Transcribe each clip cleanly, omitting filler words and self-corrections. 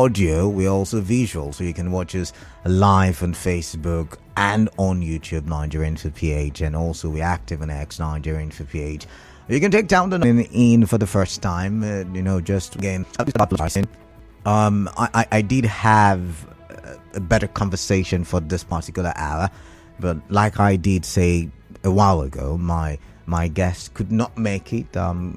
audio, we're also visual. So you can watch us live on Facebook and on YouTube, Nigerian for PH. And also we're active on X, Nigerian for PH. You can take down the in for the first time, just again, I did have a better conversation for this particular hour, but like I did say a while ago, my guest could not make it.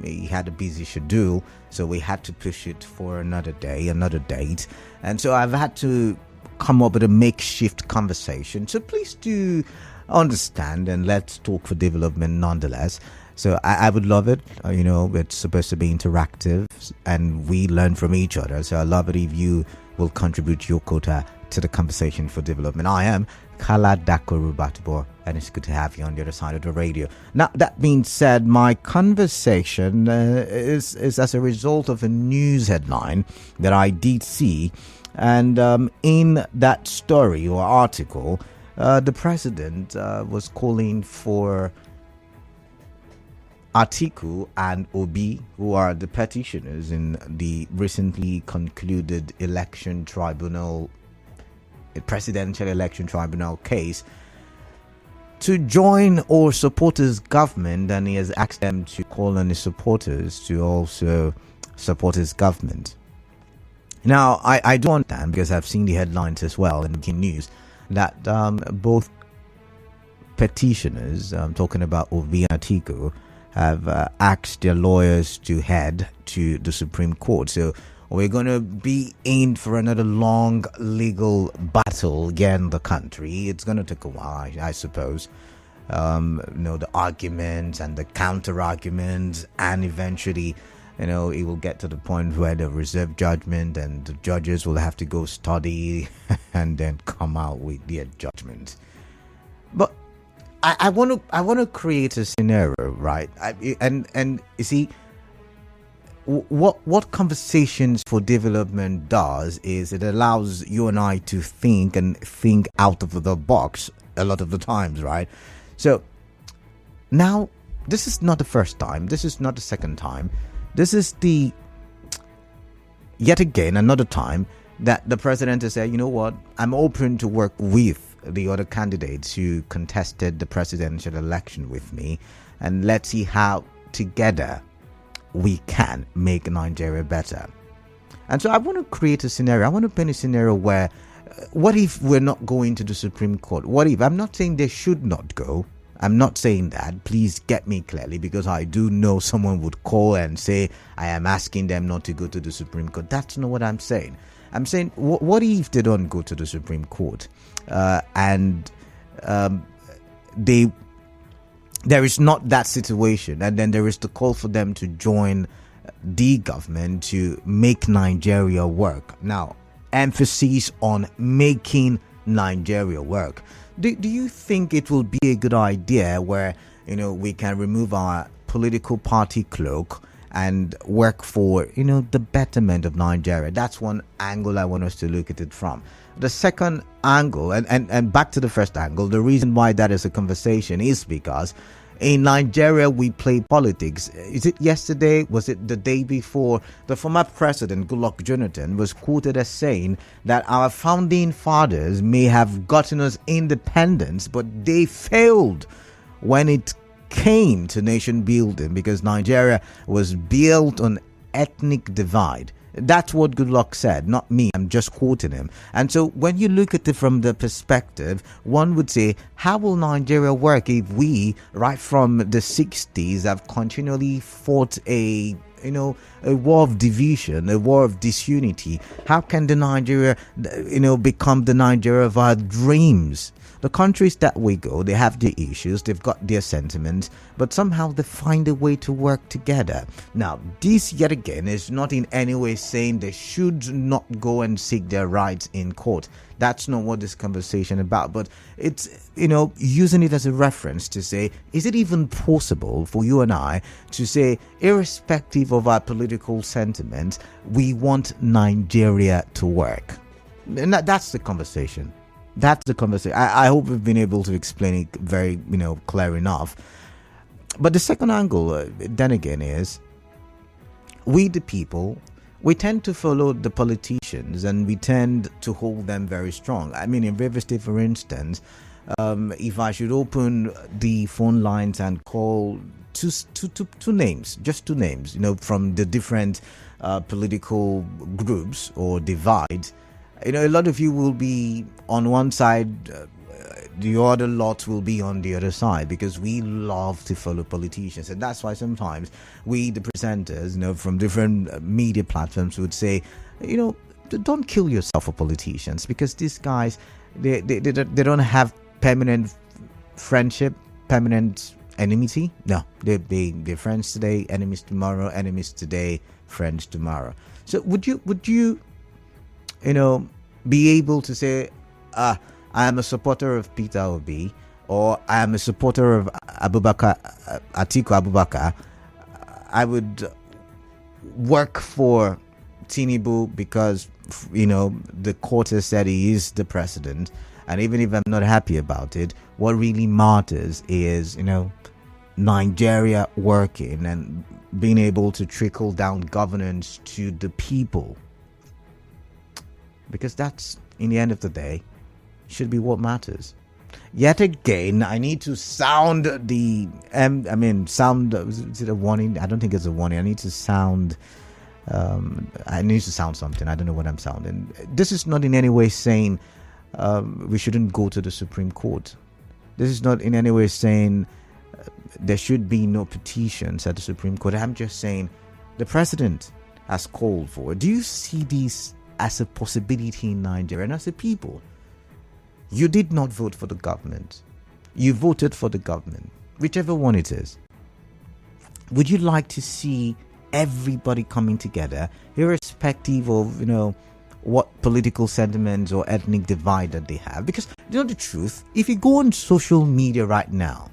He had a busy schedule, so we had to push it for another day, another date, and so I've had to come up with a makeshift conversation. So please do understand, and let's talk for development nonetheless. So I would love it. It's supposed to be interactive and we learn from each other. So I love it if you will contribute your quota to the conversation for development. I am Kala Dakorubatbo, and it's good to have you on the other side of the radio. Now, that being said, my conversation is as a result of a news headline that I did see. And in that story or article, the president was calling for Atiku and Obi, who are the petitioners in the recently concluded presidential election tribunal case, to join or support his government, and he has asked them to call on his supporters to also support his government. Now, I do understand, because I've seen the headlines as well in the news, that both petitioners, talking about Obi and Atiku, have asked their lawyers to head to the Supreme Court. So we're going to be in for another long legal battle here in the country. It's going to take a while, I suppose. The arguments and the counter arguments, and eventually, it will get to the point where the reserve judgment, and the judges will have to go study and then come out with their judgment. But I want to create a scenario, right? And you see, what conversations for development does is it allows you and I to think out of the box a lot of the times, right? So now, this is not the first time. This is not the second time. This is yet again another time that the president has said, you know what, I'm open to work with the other candidates who contested the presidential election with me, and let's see how together we can make Nigeria better. And so I want to create a scenario. I want to paint a scenario where, what if we're not going to the Supreme Court? What if? I'm not saying they should not go. I'm not saying that. Please get me clearly, because I do know someone would call and say I am asking them not to go to the Supreme Court. That's not what I'm saying. I'm saying, what if they don't go to the Supreme Court, and there is not that situation, and then there is the call for them to join the government to make Nigeria work. Now, emphasis on making Nigeria work. Do you think it will be a good idea where we can remove our political party cloak and work for the betterment of Nigeria? That's one angle I want us to look at it from. The second angle, and back to the first angle, the reason why that is a conversation is because in Nigeria we play politics. Is it yesterday? Was it the day before? The former president Goodluck Jonathan was quoted as saying that our founding fathers may have gotten us independence, but they failed when it came to nation building, because Nigeria was built on ethnic divide. That's what Goodluck said, not me. I'm just quoting him. And so when you look at it from the perspective, one would say, how will Nigeria work if we, right from the 60s, have continually fought a war of division, a war of disunity? How can the Nigeria, become the Nigeria of our dreams? The countries that we go, they have their issues, they've got their sentiments, but somehow they find a way to work together. Now, this yet again is not in any way saying they should not go and seek their rights in court. That's not what this conversation about, but it's, using it as a reference to say, is it even possible for you and I to say, irrespective of our political sentiments, we want Nigeria to work? And that's the conversation. That's the conversation. I hope we've been able to explain it very, clear enough. But the second angle, then again, is we the people, we tend to follow the politicians and we tend to hold them very strong. I mean, in River State, for instance, if I should open the phone lines and call two names, just two names, from the different political groups or divides, a lot of you will be on one side, the other lot will be on the other side, because we love to follow politicians. And that's why sometimes we, the presenters, from different media platforms, would say, don't kill yourself for politicians, because these guys, they don't have permanent friendship, permanent enmity. No, they're friends today, enemies tomorrow, enemies today, friends tomorrow. So would you be able to say, I am a supporter of Peter Obi, or I am a supporter of Atiku Abubakar. I would work for Tinubu because, the court has said he is the president. And even if I'm not happy about it, what really matters is, Nigeria working and being able to trickle down governance to the people. Because that's, in the end of the day, should be what matters. Yet again, I need to sound the sound. Is it a warning? I don't think it's a warning. I need to sound something. I don't know what I'm sounding. This is not in any way saying we shouldn't go to the Supreme Court. This is not in any way saying there should be no petitions at the Supreme Court. I'm just saying the president has called for. Do you see this as a possibility in Nigeria? And as a people, you did not vote for the government. You voted for the government, whichever one it is. Would you like to see everybody coming together, irrespective of, what political sentiments or ethnic divide that they have? Because, the truth, if you go on social media right now,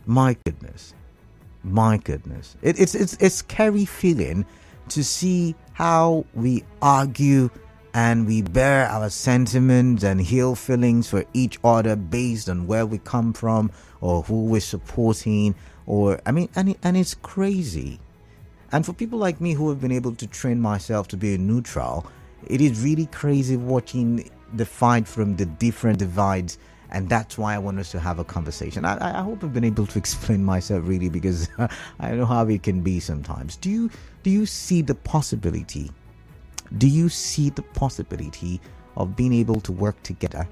my goodness, it's a scary feeling to see how we argue and we bear our sentiments and ill feelings for each other based on where we come from or who we're supporting, and it's crazy. And for people like me who have been able to train myself to be a neutral, it is really crazy watching the fight from the different divides. And that's why I want us to have a conversation. I hope I've been able to explain myself really, because I know how it can be sometimes. Do you see the possibility? Do you see the possibility of being able to work together?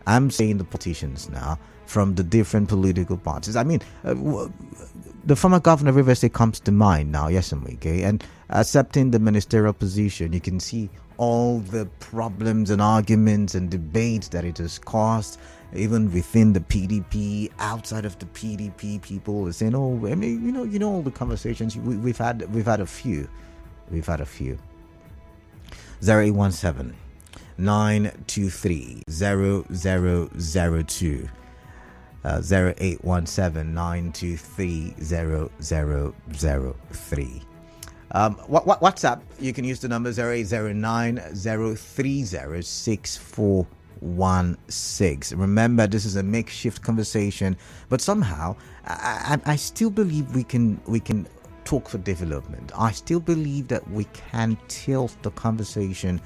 I'm saying the politicians now from the different political parties. I mean, the former governor of River State comes to mind now, okay? And accepting the ministerial position, you can see all the problems and arguments and debates that it has caused, even within the PDP, outside of the PDP. People are saying, "Oh, I mean, all the conversations we've had a few. 0817 923 0002. 0817 923 0003. WhatsApp, you can use the number 0809 030 6416. Remember, this is a makeshift conversation, but somehow I still believe we can talk for development. I still believe that we can tilt the conversation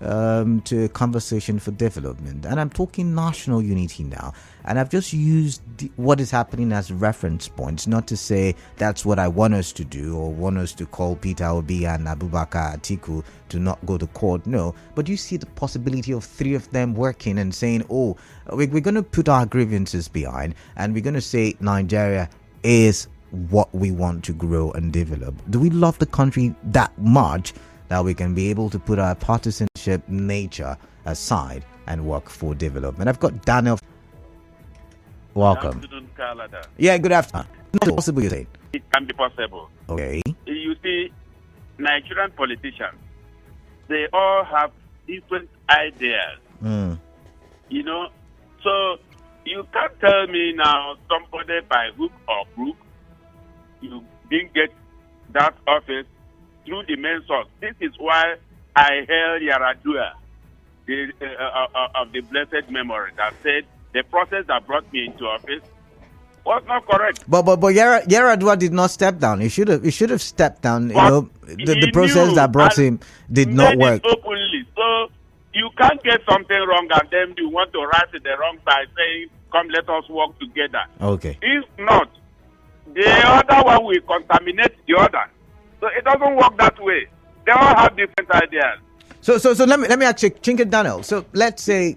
to a conversation for development. And I'm talking national unity now. And I've just used what is happening as reference points, not to say that's what I want us to do or want us to call Peter Obi and Abubakar Atiku to not go to court. No, but you see the possibility of three of them working and saying, we're going to put our grievances behind and we're going to say Nigeria is what we want to grow and develop. Do we love the country that much that we can be able to put our partisanship nature aside and work for development? I've got Daniel. Welcome. Good afternoon, Canada. Yeah, good afternoon. Not possible, you say? It can be possible. Okay. You see, Nigerian politicians, they all have different ideas. So you can't tell me now somebody by hook or crook, you didn't get that office through the main source. This is why I hail Yaradua of the blessed memory that said the process that brought me into office was not correct. But Yaradua did not step down. He should have stepped down. But The process that brought him did not work. Openly, so you can't get something wrong and then you want to rise to the wrong side, saying, "Come, let us work together." Okay. If not, the other one will contaminate the other. So it doesn't work that way. They all have different ideas. So let me ask you, Chinke Daniel. So let's say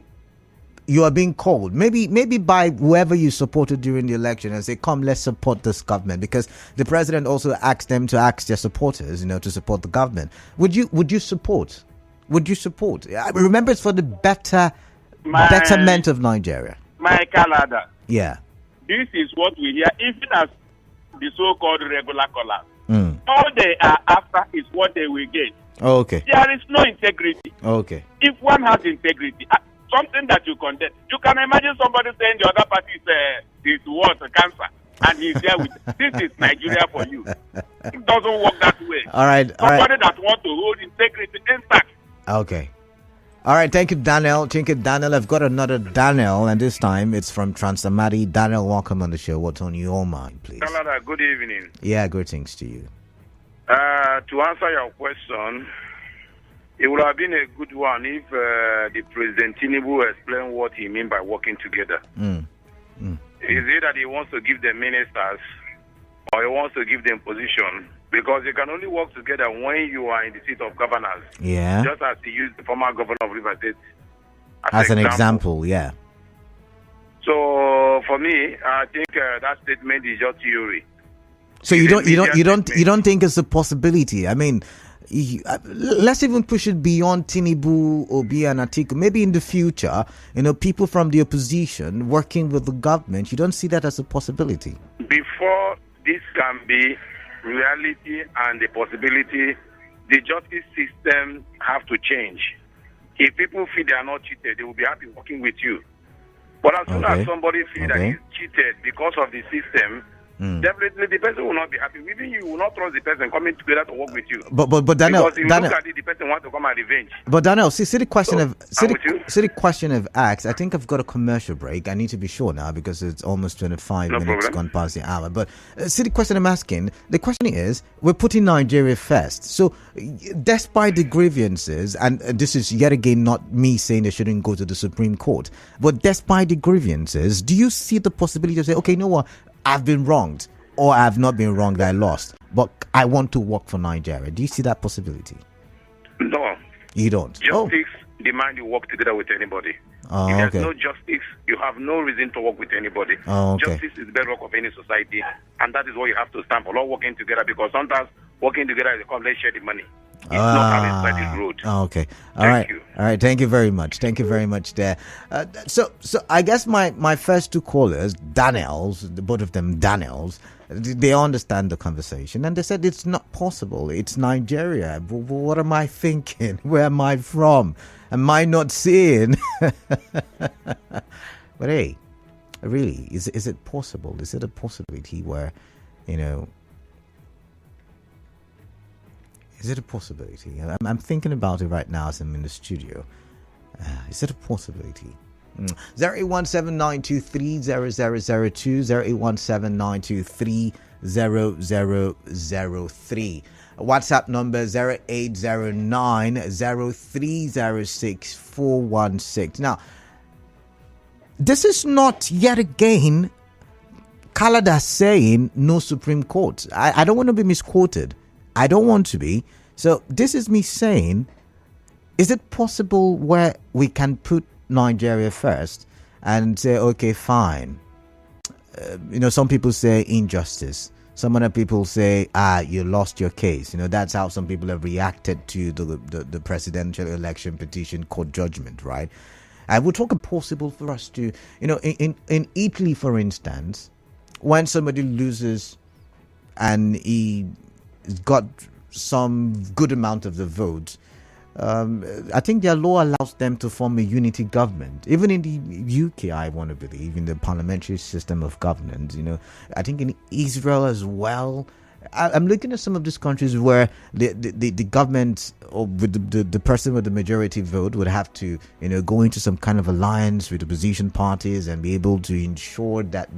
you are being called, maybe by whoever you supported during the election, and say, "Come, let's support this government," because the president also asked them to ask their supporters, to support the government. Would you support? Would you support? Remember, it's for the betterment of Nigeria. My Canada. Yeah. This is what we hear, even as the so-called regular callers. All they are after is what they will get. Oh, okay. There is no integrity. Okay. If one has integrity, something that you condemn, you can imagine somebody saying the other party is what, cancer, and he's there with, this is Nigeria for you. It doesn't work that way. All right. Somebody that wants to hold integrity intact. Okay. All right. Thank you, Daniel. Chinke Daniel. I've got another Daniel, and this time it's from Transamadi. Daniel, welcome on the show. What's on your mind, please? Canada, good evening. Yeah, greetings to you. To answer your question, it would have been a good one if the President Tinubu explained what he means by working together. Is it that he wants to give them ministers or he wants to give them position? Because you can only work together when you are in the seat of governors. Yeah. Just as he used the former governor of Rivers State as an example, yeah. So for me, I think that statement is just theory. So you don't think it's a possibility? I mean, let's even push it beyond Tinubu, Obi and Atiku. Maybe in the future, people from the opposition working with the government. You don't see that as a possibility? Before this can be reality and a possibility, the justice system have to change. If people feel they are not cheated, they will be happy working with you. But as soon as somebody feels that he's cheated because of the system, definitely the person will not be happy. Even you will not trust the person coming together to work with you. But Daniel, because if you look at it, the person wants to come and revenge. But Daniel, see the question of acts. I think I've got a commercial break. I need to be sure now because it's almost 25 minutes gone past the hour. But see the question I'm asking. The question is, we're putting Nigeria first. So despite the grievances, and this is yet again not me saying they shouldn't go to the Supreme Court, but despite the grievances, do you see the possibility of saying, okay, you know what? I've been wronged, or I've not been wronged, I lost, but I want to work for Nigeria. Do you see that possibility? No. You don't? Justice demand you work together with anybody. If there's no justice, you have no reason to work with anybody. Justice is the bedrock of any society, and that is what you have to stand for, not working together, because sometimes working together is called, let's share the money. It's not having studied road. Okay. All right. Thank you very much. Thank you very much there. So I guess my first two callers, Daniels, both of them Daniels, they understand the conversation and they said it's not possible. It's Nigeria. What am I thinking? Where am I from? Am I not seeing? But hey, really, is it possible? Is it a possibility where, is it a possibility? I'm thinking about it right now as I'm in the studio. Is it a possibility? 08179230002, 08179230003. WhatsApp number 08090306 Now, this is not yet again Kalada saying no Supreme Court. I don't want to be misquoted. I don't want to be. So this is me saying, is it possible where we can put Nigeria first and say, okay, fine. Some people say injustice. Some other people say, you lost your case. That's how some people have reacted to the presidential election petition court judgment, right? I would talk possible for us to, in Italy, for instance, when somebody loses and he got some good amount of the vote, I think their law allows them to form a unity government. Even in the UK, I want to believe, in the parliamentary system of governance, I think in Israel as well, I'm looking at some of these countries where the government or with the person with the majority vote would have to, go into some kind of alliance with opposition parties and be able to ensure that,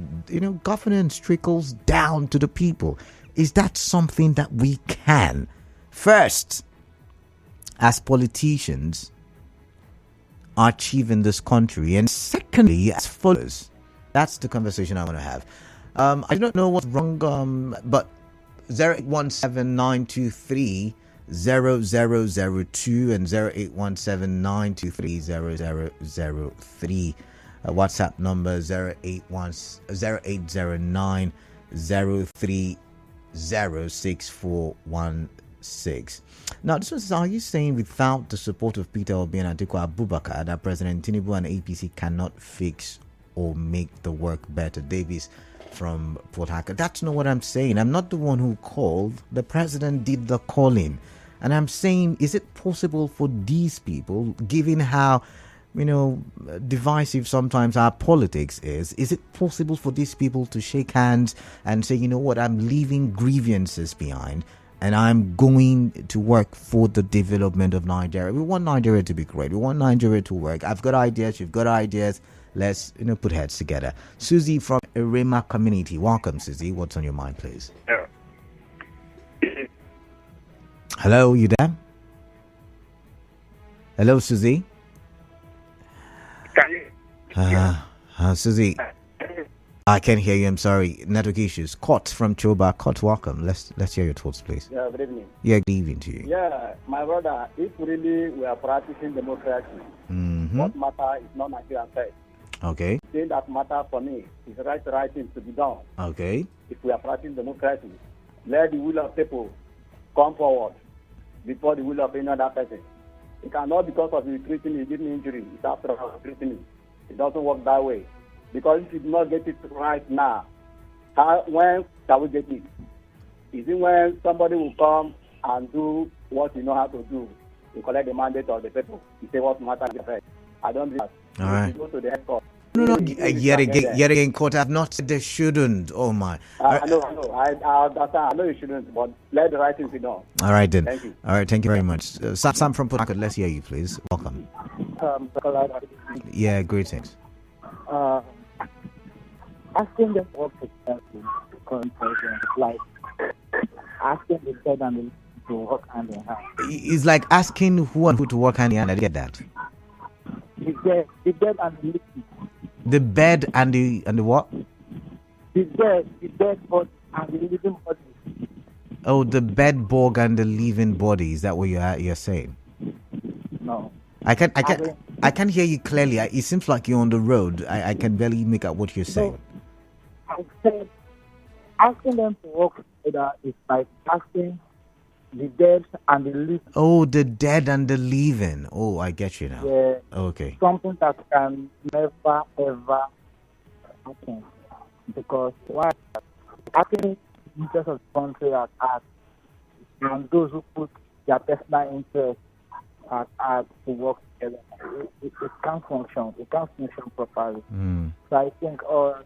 governance trickles down to the people. Is that something that we can, first, as politicians, achieve in this country, and secondly, as followers? That's the conversation I want to have. I don't know what's wrong, but 0817-923-0002 and 0817-923-0003. WhatsApp number 0809-030-6416. Now, this was, are you saying without the support of Peter Obi and Atiku Abubakar that President Tinubu and APC cannot fix or make the work better? Davis from Port Harcourt. That's not what I'm saying. I'm not the one who called. The president did the calling. And I'm saying, is it possible for these people, given how, divisive sometimes our politics is it possible for these people to shake hands and say, I'm leaving grievances behind and I'm going to work for the development of Nigeria? We want Nigeria to be great. We want Nigeria to work. I've got ideas. You've got ideas. Let's, put heads together. Susie from Irema community. Welcome, Susie. What's on your mind, please? Yeah. Hello, you there? Hello, Susie. Can you? Susie, I can't hear you. I'm sorry. Network issues. Kot from Choba. Kot, welcome. Let's hear your thoughts, please. Yeah, good evening. Yeah, good evening to you. Yeah, my brother, if really we are practicing democracy, what matter is not Nigeria first. Okay. The thing that matters for me is the right thing to be done. Okay. If we are practicing democracy, let the will of people come forward before the will of any other person. It cannot, because of you treating him, giving injury, it's after all treating him. It doesn't work that way. Because if you do not get it right now, when shall we get it? Is it when somebody will come and do what you know how to do? You collect the mandate of the people. You say what matters is right. I don't believe that. All right. You go to the headquarters. No. Yet again, court. I've not said they shouldn't. Oh my. I know. I understand. I know you shouldn't, but let the right thing be done. All right then. Thank you. All right. Thank you very much. Sam from Port Harcourt. Let's hear you, please. Welcome. Yeah. Greetings. Asking them what to tell the current president, like asking the dead and the living to work hand in hand. It's like asking who and who to work hand in hand. I get that. The dead and the living. The bed and the what? The dead body and the living body. Oh, the bed bug and the living body. Is that what you're saying? No. I can't hear you clearly. It seems like you're on the road. I can barely make out what you're saying. I said asking them to work together is like asking the dead and the living. Oh, the dead and the living. Oh, I get you now. Yeah. Okay. Something that can never ever happen. Because why? I think the interest of the country at heart, and those who put their personal interest at heart to work together, it can't function. It can't function properly. So I think all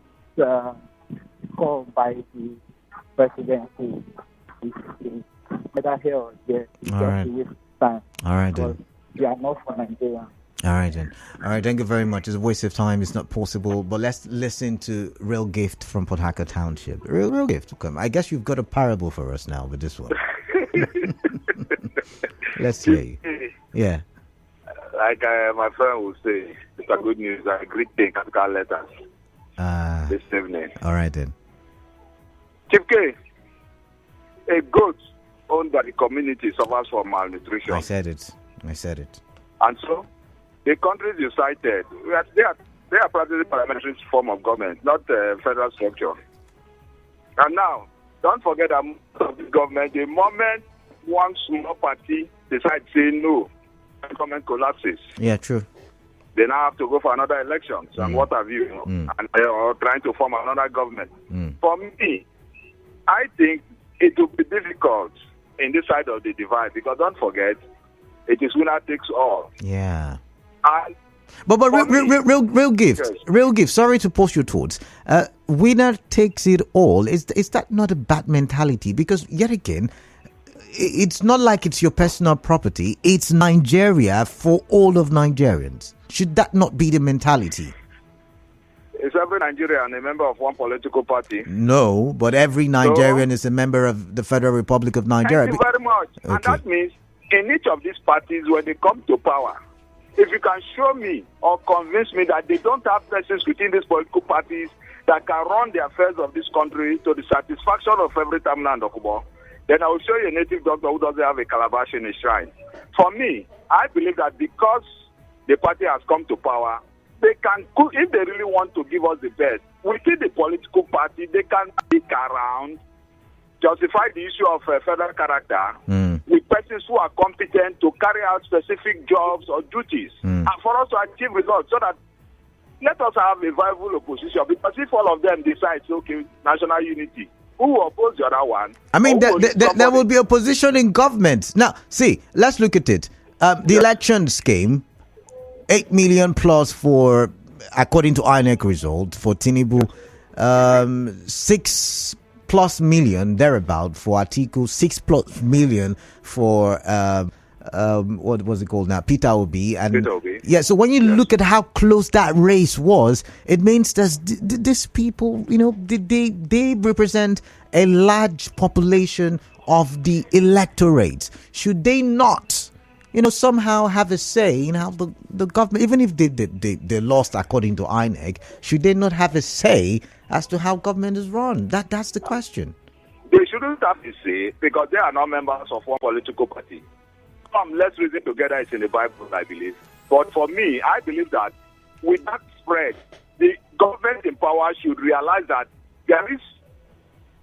called by the presidency is whether here or there, it's all right. just a waste of time. All right then. We are not for Nigeria. All right then. All right, thank you very much. It's a waste of time. It's not possible. But let's listen to Real Gift from Port Harcourt Township. Real Gift, come. I guess you've got a parable for us now with this one. Let's hear you. Yeah. Like my friend would say, it's a good news. I greet the capital letters this evening. All right then. Chief K, a goat owned by the community suffers from malnutrition. I said it. And so, the countries you cited, they are practically parliamentary form of government, not federal structure. And now, don't forget that the government, the moment one small party decides to say no, the government collapses. Yeah, true. They now have to go for another elections and what have you, and they are trying to form another government. For me, I think it will be difficult in this side of the divide because don't forget, it is winner takes all. Yeah. And But real gift, Yes. real gift. Sorry to post your thoughts. Winner takes it all. Is that not a bad mentality? Because yet again, it's not like it's your personal property. It's Nigeria for all of Nigerians. Should that not be the mentality? Is every Nigerian a member of one political party? No, but every Nigerian is a member of the Federal Republic of Nigeria. Thank you very much. Okay. And that means in each of these parties, when they come to power, if you can show me or convince me that they don't have persons within these political parties that can run the affairs of this country to the satisfaction of every Tamil and Okubo, then I will show you a native doctor who doesn't have a calabash in his shrine. For me, I believe that because the party has come to power, they can, if they really want to give us the best, within the political party, they can pick around, justify the issue of federal character with persons who are competent to carry out specific jobs or duties, and for us to achieve results, so that let us have a viable opposition. Because if all of them decide, okay, national unity, who will oppose the other one? I mean, there will be opposition in government. Now, see, let's look at it. The elections came, 8 million plus for, according to INEC result, for Tinubu, 6+ million thereabout for Atiku, 6+ million for what was it called now, Peter Obi. And Peter Obi. Yeah, so when you look at how close that race was, it means that these people, they represent a large population of the electorate. Should they not, somehow have a say in how the government, even if they lost according to INEC, should they not have a say as to how government is run? That's the question. They shouldn't have to say, because they are not members of one political party. Let's reason together, it's in the Bible, I believe. But for me, I believe that with that spread, the government in power should realize that there is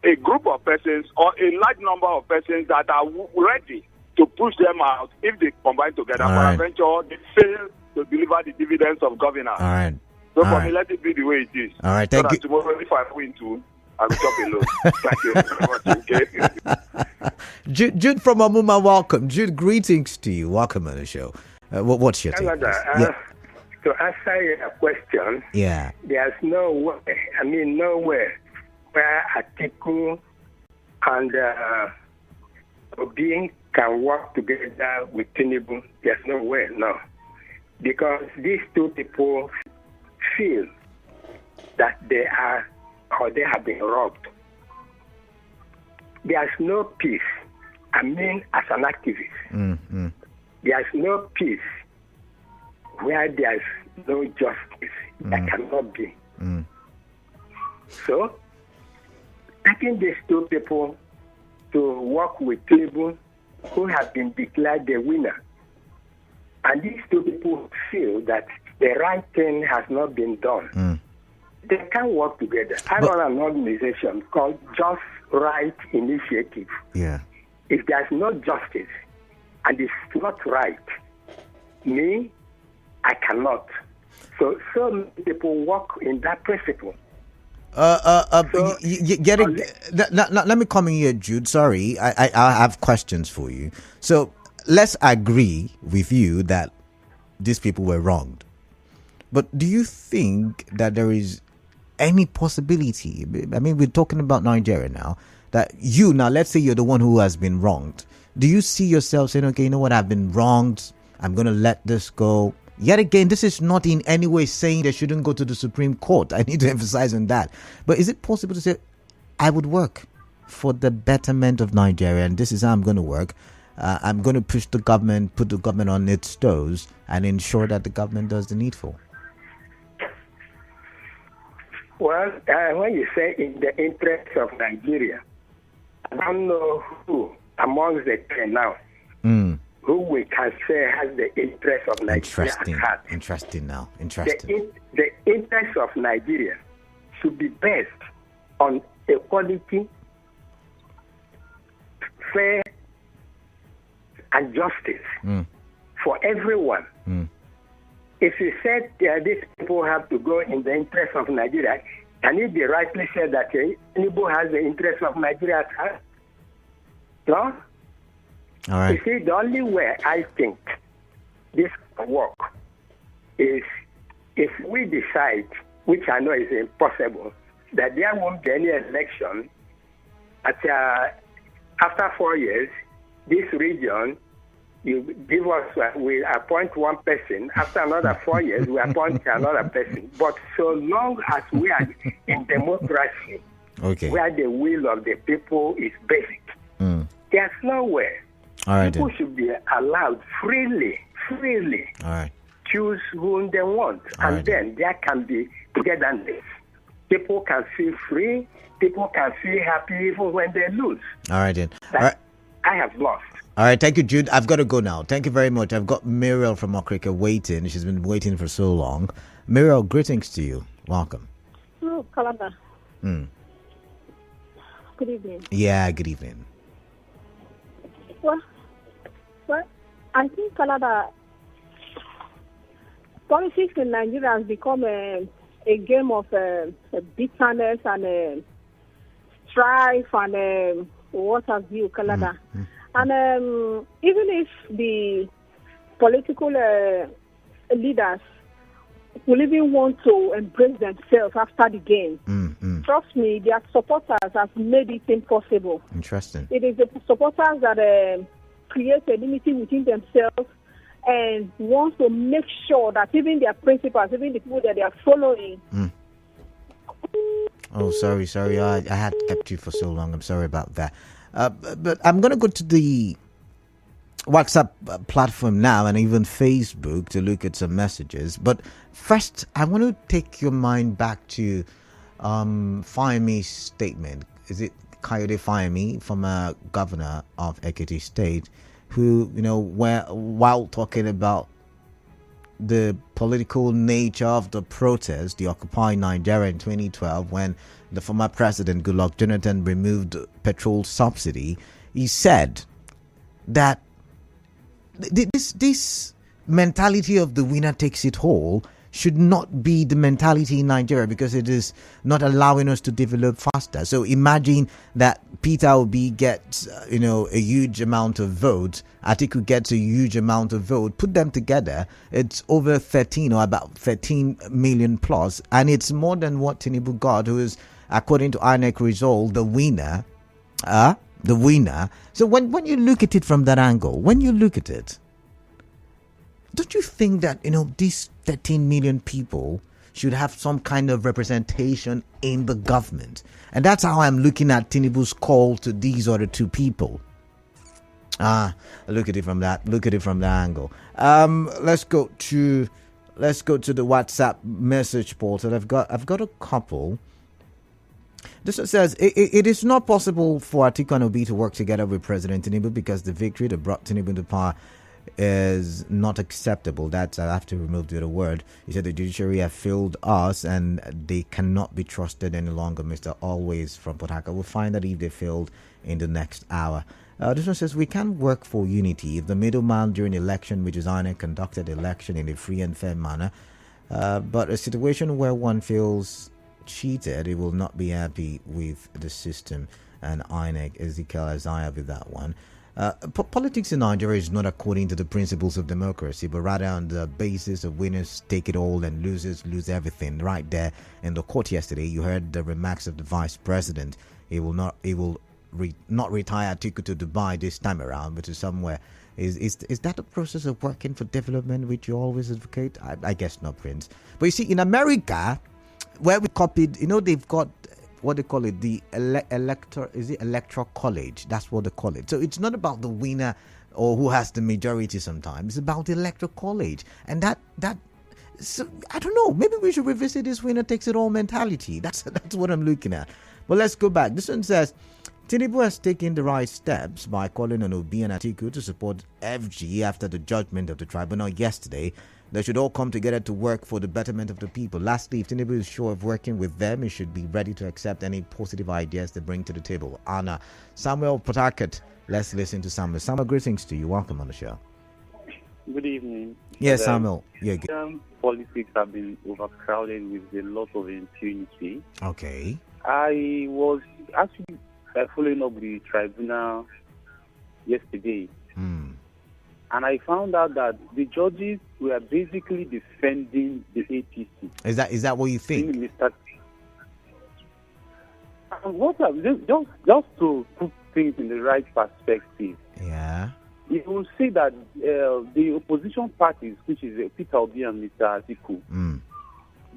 a group of persons or a large number of persons that are ready to push them out if they combine together. All But right. eventually, they fail to deliver the dividends of governance. All right. So All for right. me, let it be the way it is. All right, So thank that you. tomorrow, if I win too, I will chop alone. Thank you very much. Okay. Jude from Amuma, welcome. Jude, greetings to you. Welcome on the show. What's your take? Canada, please? to answer your question, Yeah. there's nowhere where Atiku and Obi can work together with Tinubu. There's nowhere, no. Because these two people feel that they have been robbed. There's no peace. I mean, as an activist, there's no peace where there's no justice. There cannot be. So, taking these two people to work with Tinubu, who have been declared the winner, and these two people feel that the right thing has not been done, they can work together. I run an organization called Just Right Initiative. Yeah. If there's no justice and it's not right, me, I cannot. So many people work in that principle. Let me come in here, Jude. Sorry, I have questions for you. So let's agree with you that these people were wronged. But do you think that there is any possibility? I mean, we're talking about Nigeria now. That let's say you're the one who has been wronged. Do you see yourself saying, okay, you know what, I've been wronged, I'm going to let this go? Yet again, this is not in any way saying they shouldn't go to the Supreme Court. I need to emphasize on that. But is it possible to say, I would work for the betterment of Nigeria, and this is how I'm going to work. I'm going to push the government, put the government on its toes, and ensure that the government does the needful? Well, when you say in the interest of Nigeria, I don't know who amongst the 10 now who we can say has the interest of Nigeria at heart. Interesting. The interest of Nigeria should be based on equality, fair, and justice for everyone. If you said these people have to go in the interest of Nigeria, can it be rightly said that Tinubu has the interest of Nigeria at heart? No? All right. You see, the only way I think this can work is if we decide, which I know is impossible, that there won't be any election after 4 years, this region, you give us, we appoint one person. After another 4 years, we appoint another person. But so long as we are in democracy, where the will of the people is basic, there's nowhere. All right, people should be allowed freely choose whom they want. And then there can be togetherness. People can feel free. People can feel happy even when they lose. All right, then. All right. I have lost. All right, thank you, Jude. I've got to go now. Thank you very much. I've got Muriel from Okrika waiting. She's been waiting for so long. Muriel, greetings to you. Welcome. Oh, Kalanda. Good evening. Yeah, good evening. Well, I think Kalanda, politics in Nigeria has become a game of bitterness and strife and what have you, Kalanda. And even if the political leaders will even want to embrace themselves after the game, trust me, their supporters have made it impossible. Interesting. It is the supporters that create a enmity within themselves and want to make sure that even their principals, even the people that they are following. Oh, sorry. I had kept you for so long. I'm sorry about that. But I'm going to go to the WhatsApp platform now and even Facebook to look at some messages. But first, I want to take your mind back to Fayemi's statement. Is it Kayode Fayemi, former governor of Ekiti State, who, while talking about the political nature of the protest, the Occupy Nigeria in 2012, when the former president Goodluck Jonathan removed petrol subsidy, he said that this mentality of the winner takes it all should not be the mentality in Nigeria, because it is not allowing us to develop faster. So imagine that Peter Obi gets, a huge amount of votes, Atiku gets a huge amount of vote. Put them together, it's over 13 or about 13 million plus, and it's more than what Tinubu got, who is, according to INEC result, the winner. So when you look at it from that angle, don't you think that, these 13 million people should have some kind of representation in the government? And that's how I'm looking at Tinubu's call to these other two people. Look at it from that angle. Let's go to the WhatsApp message portal. I've got a couple. This one says, it is not possible for Atiku and Obi to work together with President Tinubu because the victory that brought Tinubu into power is not acceptable. That's, I have to remove the other word. He said the judiciary have failed us and they cannot be trusted any longer. Mr. Always from Port Harcourt will find that if they failed in the next hour. This one says, we can work for unity if the middleman during election, which is INEC, conducted election in a free and fair manner. But a situation where one feels cheated, it will not be happy with the system. And INEC, Ezekiel Isaiah with that one. Politics in Nigeria is not according to the principles of democracy, but rather on the basis of winners take it all and losers lose everything. Right there in the court yesterday, you heard the remarks of the vice president. He will not retire Atiku to Dubai this time around, but to somewhere. Is that a process of working for development which you always advocate? I guess not, Prince. But you see, in America, where we copied, they've got what they call it, the electoral college. That's what they call it. So it's not about the winner or who has the majority sometimes. It's about the electoral college. And that so I don't know, maybe we should revisit this winner takes it all mentality. That's what I'm looking at. But let's go back. This one says, Tinubu has taken the right steps by calling on Obi and Atiku to support FG after the judgment of the tribunal yesterday. They should all come together to work for the betterment of the people. Lastly, if Tinubu is sure of working with them, he should be ready to accept any positive ideas they bring to the table. Anna, Samuel Patakat, let's listen to Samuel. Samuel, greetings to you. Welcome on the show. Good evening. Yes, Samuel. Yeah, good. Politics have been overcrowded with a lot of impunity. Okay. I was actually following up the tribunal yesterday. and I found out that the judges were basically defending the APC. Is that what you think? And just to put things in the right perspective, Yeah. you will see that the opposition parties, which is Peter Obi and Mr. Atiku,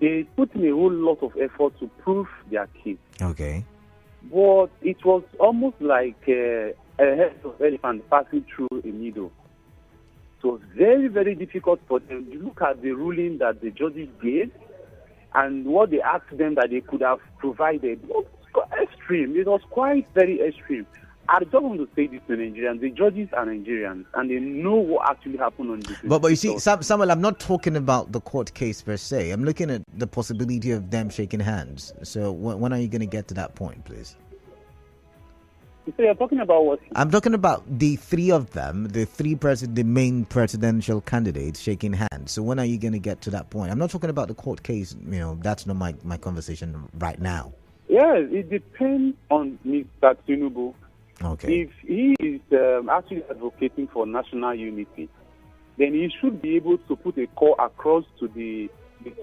they put in a whole lot of effort to prove their case. Okay. But it was almost like a head of elephant passing through a needle. It was very, very difficult for them to look at the ruling that the judges gave and what they asked them that they could have provided. It was extreme. It was quite very extreme. I don't want to say this to Nigerians. The judges are Nigerians, and they know what actually happened on this. But you see, Samuel, I'm not talking about the court case per se. I'm looking at the possibility of them shaking hands. So when are you going to get to that point, please? So you're talking about what? I'm talking about the three of them, the main presidential candidates shaking hands. So when are you going to get to that point? I'm not talking about the court case. That's not my conversation right now. Yeah, it depends on Mr. Tinubu. Okay. If he is actually advocating for national unity, then he should be able to put a call across to the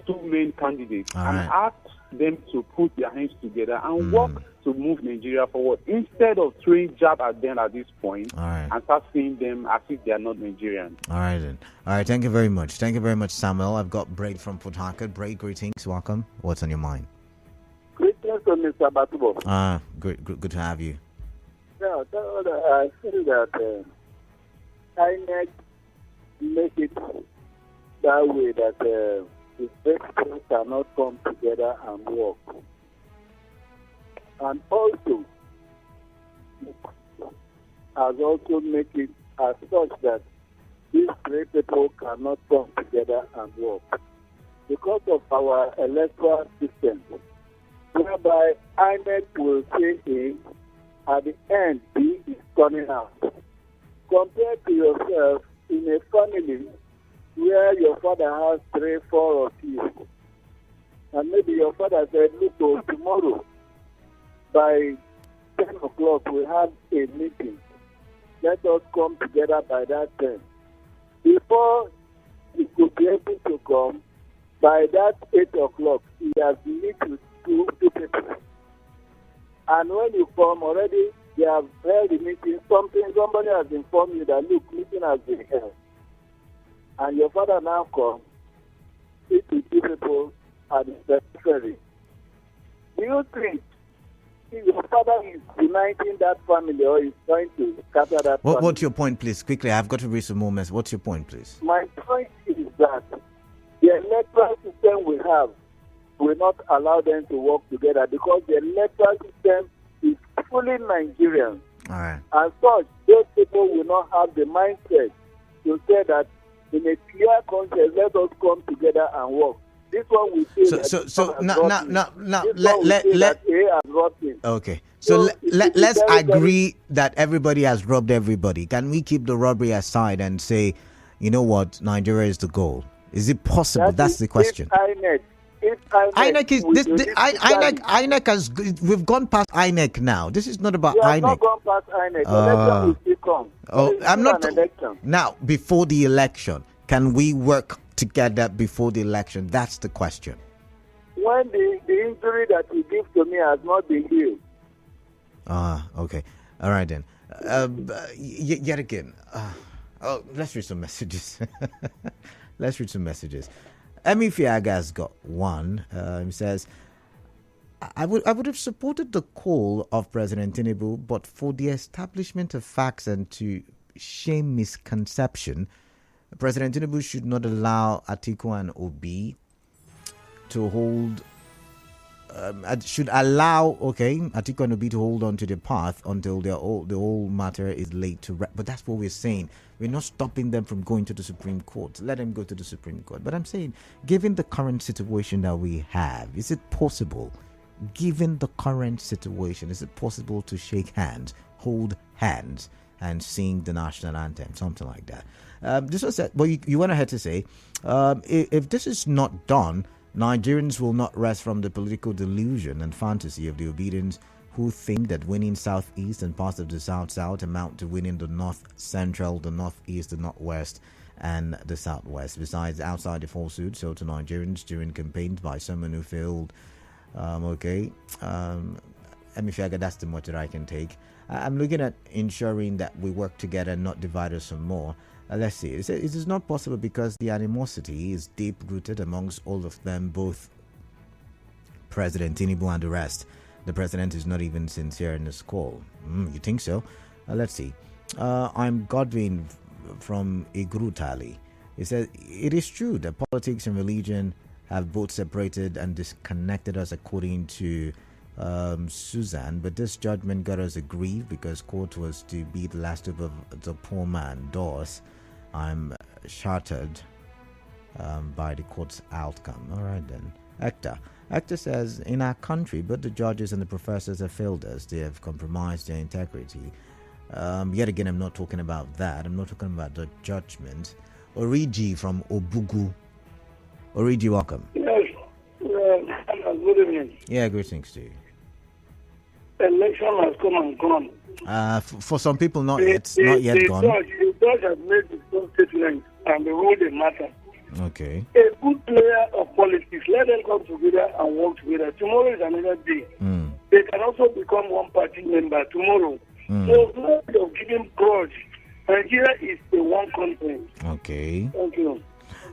two main candidates and ask them to put their hands together and work to move Nigeria forward instead of throwing jab at them at this point and start seeing them as if they are not Nigerians. All right, then. All right, thank you very much. Thank you very much, Samuel. I've got Braid from Port Harcourt. Braid, greetings. Welcome. What's on your mind? Greetings to Mr. Batubo. Good to have you. Yeah, I feel that INEC make it that way that the people cannot come together and work. And also, has also make it as such that these three people cannot come together and work because of our electoral system, whereby INEC will say at the end, B is coming out. Compared to yourself in a family where your father has 3, 4 of you, and maybe your father said, look, tomorrow by 10 o'clock we have a meeting. Let us come together by that time. Before he could be able to come, by that 8 o'clock, he has met with two people. And when you come already, they have held the meeting. Somebody has informed you that, look, meeting has been held. And your father now comes, speak with two people at the ferry. Do you think if your father is uniting that family or is trying to scatter that family? What's your point, please? Quickly, I've got to read some more messages. What's your point, please? My point is that the electoral system we have will not allow them to work together because the electoral system is fully Nigerian. All right. As such, those people will not have the mindset to say that in a clear conscience, let us come together and work. This one we say okay. So let's agree that everybody has robbed everybody. Can we keep the robbery aside and say, you know what, Nigeria is the goal? Is it possible? That's the question. INEC has. We've gone past INEC now. This is not about INEC. We have not gone past INEC. Election will still come. I'm not. Now, before the election, can we work together before the election? That's the question. When the injury that you give to me has not been healed. Okay. All right then. Yet again. Let's read some messages. Let's read some messages. Emi Fiaga has got one. He says, I would have supported the call of President Tinubu, but for the establishment of facts and to shame misconception, President Tinubu should not allow Atiku and Obi to hold. Should allow Atiku and Obi to hold on to the path until the whole matter is laid to rest. But that's what we're saying. We're not stopping them from going to the Supreme Court. Let them go to the Supreme Court. But I'm saying, given the current situation that we have, is it possible? Given the current situation, is it possible to shake hands, hold hands, and sing the national anthem, something like that? This was well, you went ahead to say, if this is not done, Nigerians will not rest from the political delusion and fantasy of the obedience who think that winning Southeast and parts of the South-South amount to winning the North-Central, the Northeast, the Northwest, and the Southwest. Besides, outside the falsehood sold to Nigerians during campaigns by someone who failed. Let me figure that's the much that I can take. I'm looking at ensuring that we work together and not divide us some more. Let's see. It is not possible because the animosity is deep-rooted amongst all of them, both President Tinubu and the rest. The president is not even sincere in his call. You think so? Let's see. I'm Godwin from Igrutali. He says, it is true that politics and religion have both separated and disconnected us according to Susan, but this judgment got us aggrieved because court was to be the last hope of the poor man, Dawes. I'm shattered by the court's outcome. All right then. Hector says, in our country, both the judges and the professors have failed us. They have compromised their integrity. Yet again, I'm not talking about that. I'm not talking about the judgment. Origi from Obugu. Origi, welcome. Yes. Good evening. Yeah, greetings to you. Election has come and gone. For some people, not yet gone. The judge has made his own statement and the rule they matter. Okay. A good player of politics, let them come together and work together. Tomorrow is another day. They can also become one party member tomorrow. So instead of giving grudge, Nigeria is the one country. Okay. Thank you.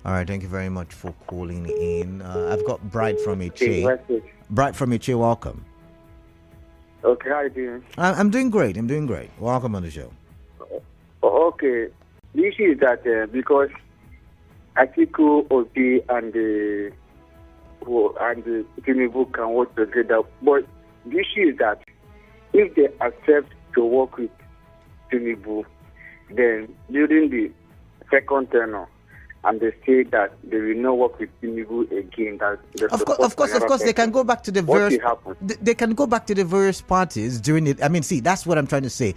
All right, thank you very much for calling in. I've got Bright from Iche. Bright from Iche, welcome. Okay, how are you doing? I'm doing great. Welcome on the show. Okay. The issue is that because Atiku, Obi, and Tinubu can work together, but the issue is that if they accept to work with Tinubu, then during the second tenure, and they say that they will not work with Tinubu again. Of course, they can go back to the various. They can go back to the various parties during it. I mean, see, that's what I'm trying to say.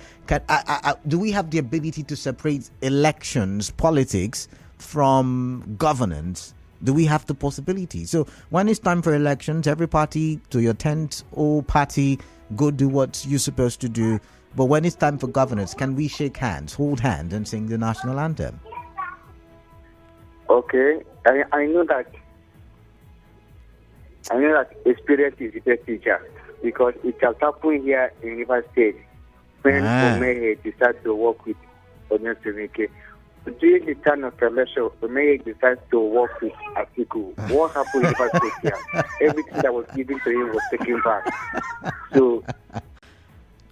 Do we have the ability to separate elections, politics, from governance? Do we have the possibility? So when it's time for elections, every party to your tent, all party, go do what you're supposed to do. But when it's time for governance, can we shake hands, hold hands, and sing the national anthem? Okay, I know that experience is the best teacher because it has happened here in River State when Omeye decided to work with Onyesemeke. During the time of election, Omeye decided to work with Atiku. What happened in River State here? Everything that was given to him was taken back. So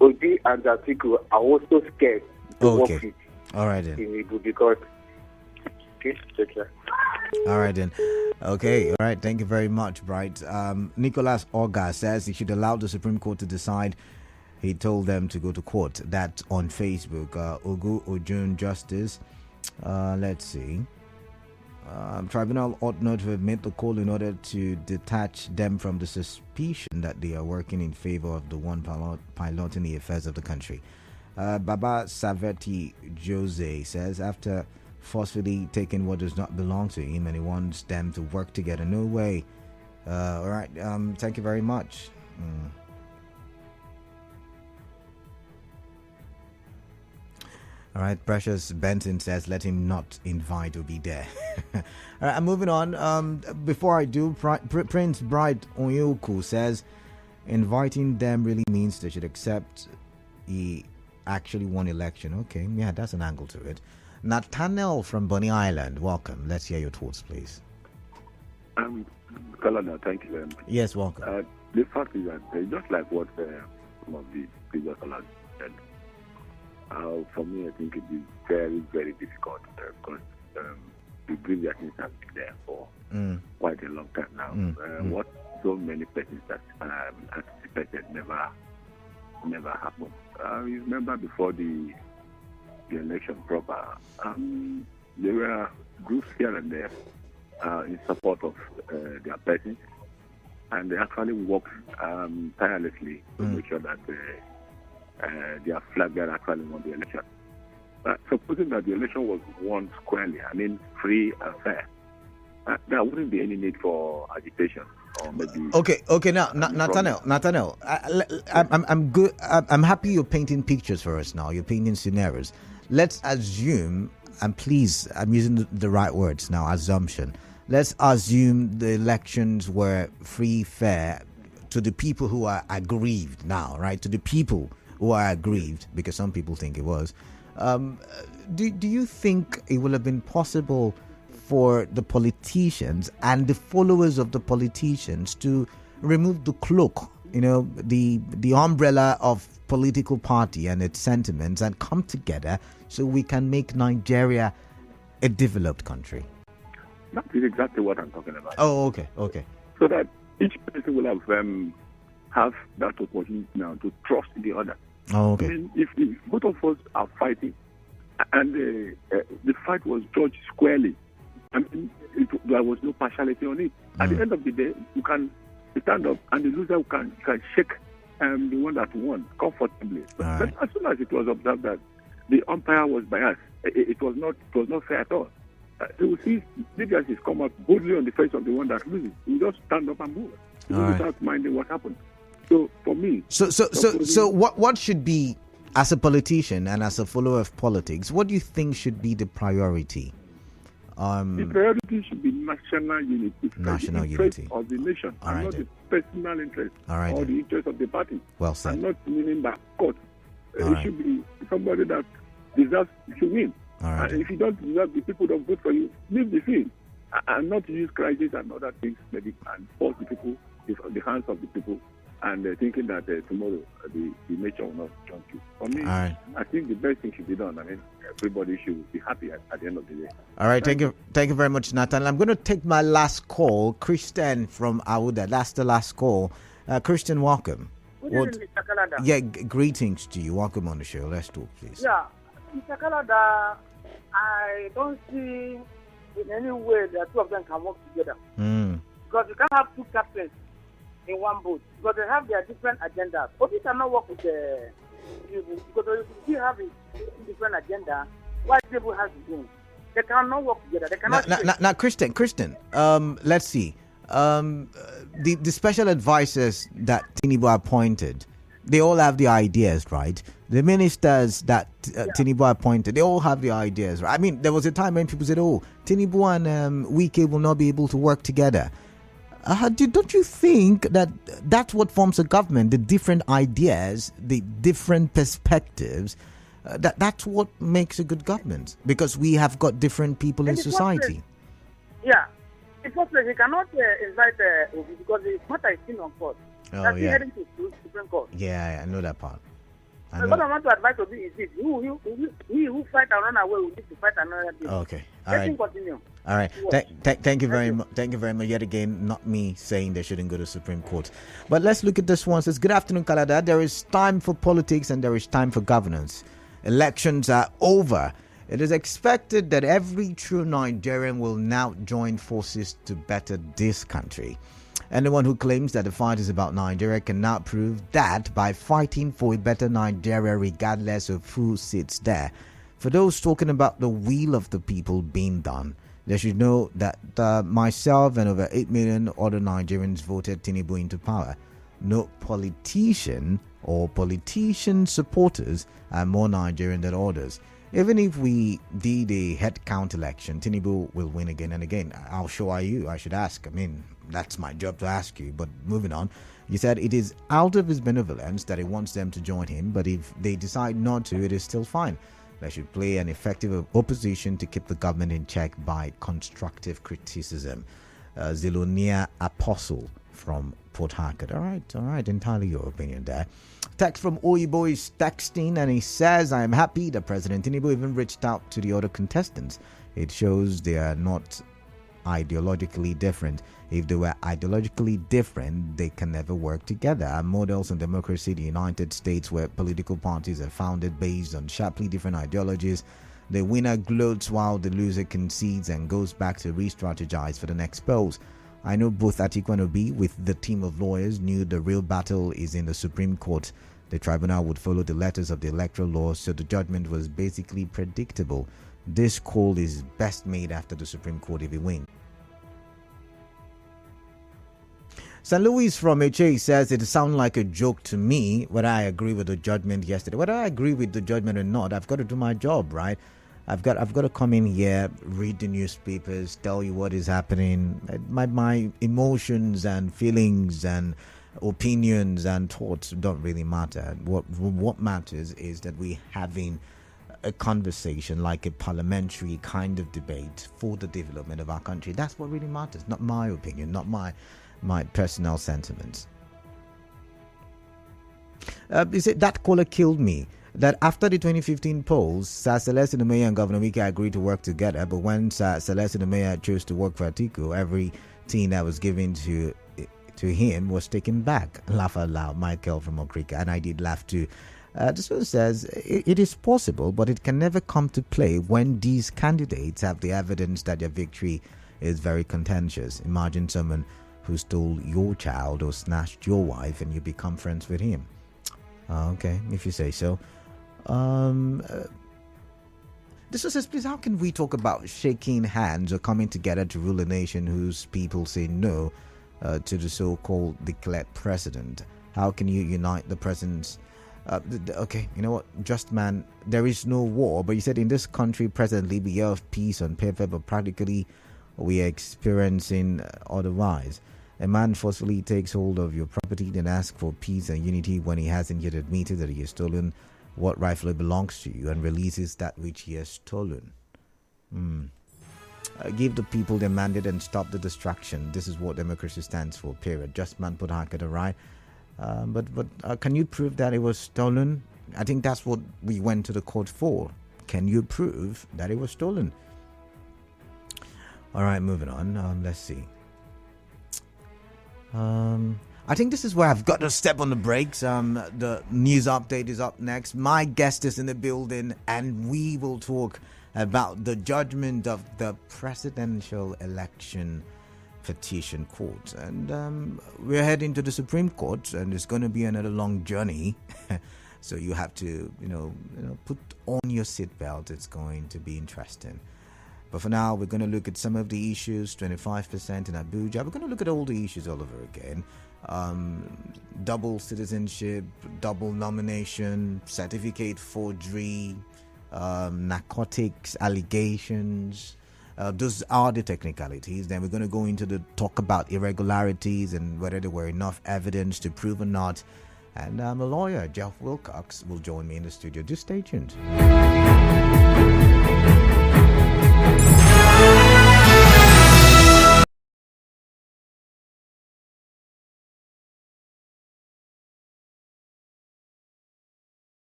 Obi and Atiku are also scared to work with Tinubu because. All right then. Okay. All right. Thank you very much, Bright. Nicholas Orga says he should allow the Supreme Court to decide. He told them to go to court. That on Facebook. Ogu Ojun Justice. Let's see. Tribunal ought not to have made the call in order to detach them from the suspicion that they are working in favor of the one piloting the affairs of the country. Baba Savetti Jose says after forcefully taking what does not belong to him and he wants them to work together. No way. All right. Thank you very much. All right. Precious Benton says let him not invite or be there. All right. I'm moving on. Before I do, Prince Bright Onyoku says inviting them really means they should accept he actually won election. Okay. Yeah, that's an angle to it. Nathaniel from Bonny Island, welcome. Let's hear your thoughts, please. Kalana, thank you very much. Yes, welcome. The fact is that just like what some of the previous callers said, for me, I think it is very, very difficult because the grief that things have been there for quite a long time now. What so many persons that anticipated never happened. You remember before the election proper, there were groups here and there in support of their person, and they actually worked tirelessly to make sure that their flag bearer actually won the election. Supposing that the election was won squarely, I mean free and fair, there wouldn't be any need for agitation. or maybe. Okay. Now, Nathaniel, I'm good. I'm happy you're painting pictures for us now. You're painting scenarios. Let's assume, and please, I'm using the right words now. Assumption. Let's assume the elections were free, fair, to the people who are aggrieved now, right? To the people who are aggrieved, because some people think it was. Do you think it would have been possible for the politicians and the followers of the politicians to remove the cloak, the umbrella of political party and its sentiments, and come together so we can make Nigeria a developed country? That is exactly what I'm talking about. Oh, okay. So that each person will have that opportunity now to trust the other. Oh, okay. I mean, if both of us are fighting, and the fight was judged squarely, I mean, there was no partiality on it. At the end of the day, you can stand up, and the loser can shake the one that won comfortably. But as soon as it was observed that the umpire was biased, it was not fair at all. You will see leaders come up boldly on the face of the one that loses. You just stand up and move without minding what happened. So for me, so what should be, as a politician and as a follower of politics, what do you think should be the priority? The priority should be national unity. National the interest unity of the nation, and not the personal interest or the interest of the party. Well said. And not meaning that court. It should be somebody that deserves to win. And if you don't deserve, the people don't vote for you, leave the field. And not use crisis and other things maybe and force the people, the hands of the people, and thinking that tomorrow the nature will not jump you. For me, I think the best thing should be done. I mean, everybody should be happy at the end of the day. All right, thank you very much, Nathan. I'm going to take my last call, Christian from Awuda. That's the last call. Christian, welcome. Good evening, Mr. Kalada. Yeah, greetings to you. Welcome on the show. Let's talk, please. Yeah, Mr. Kalada, I don't see in any way that two of them can work together. Because you can't have two captains in one boat, because they have their different agendas. Obi cannot work with the Tinubu, because if you have a different agenda, what Tinubu has to do? They cannot work together. They cannot. Now, Christian, let's see. The special advisors that Tinubu appointed, they all have the ideas, right? The ministers that Tinubu appointed, they all have the ideas, right? I mean, there was a time when people said, "Oh, Tinubu and Wike will not be able to work together." Don't you think that that's what forms a government? The different ideas, the different perspectives, that's what makes a good government, because we have got different people in society. Yeah. In first place, he cannot invite Obi because the matter is still on court. That's heading to Supreme Court. Yeah, I know that part. What I want to advise Obi is this: he who fight and run away will need to fight another day. Okay, all right. Continue. All right. Thank you very much. Thank you very much. Yet again, not me saying they shouldn't go to Supreme Court, but let's look at this one. It says, "Good afternoon, Kalada. There is time for politics and there is time for governance. Elections are over. It is expected that every true Nigerian will now join forces to better this country. Anyone who claims that the fight is about Nigeria can now prove that by fighting for a better Nigeria regardless of who sits there. For those talking about the will of the people being done, they should know that myself and over 8 million other Nigerians voted Tinubu into power. No politician or politician supporters are more Nigerian than others. Even if we did a head count election, Tinubu will win again and again. How sure are you? I should ask. I mean, that's my job to ask you. But moving on, you said it is out of his benevolence that he wants them to join him. But if they decide not to, it is still fine. They should play an effective opposition to keep the government in check by constructive criticism. Zilonia Apostle from Port Harcourt. All right. Entirely your opinion there. Text from Oyibo is texting and he says, "I am happy that President Tinubu even reached out to the other contestants. It shows they are not ideologically different. If they were ideologically different, they can never work together. Our models in democracy, the United States, where political parties are founded based on sharply different ideologies. The winner gloats while the loser concedes and goes back to re-strategize for the next polls. I know both Atiku and Obi, with the team of lawyers, knew the real battle is in the Supreme Court. The tribunal would follow the letters of the electoral law, so the judgment was basically predictable. This call is best made after the Supreme Court if we win." St. Louis from HA says it sounds like a joke to me whether I agree with the judgment yesterday. Whether I agree with the judgment or not, I've got to do my job, right? I've got to come in here, read the newspapers, tell you what is happening. My emotions and feelings and opinions and thoughts don't really matter. What matters is that we're having a conversation, like a parliamentary kind of debate for the development of our country. That's what really matters, not my opinion, not my personal sentiments. Is it that caller killed me? That after the 2015 polls, Sir Celestine Umeya and Governor Wike agreed to work together, but when Sir Celestine Umeya chose to work for Atiku, everything that was given to him was taken back. Laugh out loud, Michael from Okrika, and I did laugh too. This one says, it is possible, but it can never come to play when these candidates have the evidence that their victory is very contentious. Imagine someone who stole your child or snatched your wife and you become friends with him. Okay, if you say so. This one says, please, how can we talk about shaking hands or coming together to rule a nation whose people say no to the so-called declared president? How can you unite the president's okay, you know what, just man, there is no war, but you said in this country presently we have peace on paper, but practically we are experiencing otherwise. A man forcefully takes hold of your property, then asks for peace and unity when he hasn't yet admitted that he has stolen what rightfully belongs to you and releases that which he has stolen. Give the people their mandate and stop the distraction. This is what democracy stands for, period. Just man put hard to right. But can you prove that it was stolen? I think that's what we went to the court for. Can you prove that it was stolen? All right, moving on. Let's see. I think this is where I've got to step on the brakes. The news update is up next. My guest is in the building, and we will talk about the judgment of the presidential election petition court, and we're heading to the Supreme Court, and it's going to be another long journey. So you have to, put on your seatbelt. It's going to be interesting. But for now, we're going to look at some of the issues. 25% in Abuja. We're going to look at all the issues all over again. Double citizenship, double nomination, certificate forgery, narcotics allegations. Those are the technicalities. Then we're going to go into the talk about irregularities and whether there were enough evidence to prove or not. And a lawyer, Jeff Wilcox, will join me in the studio. Just stay tuned.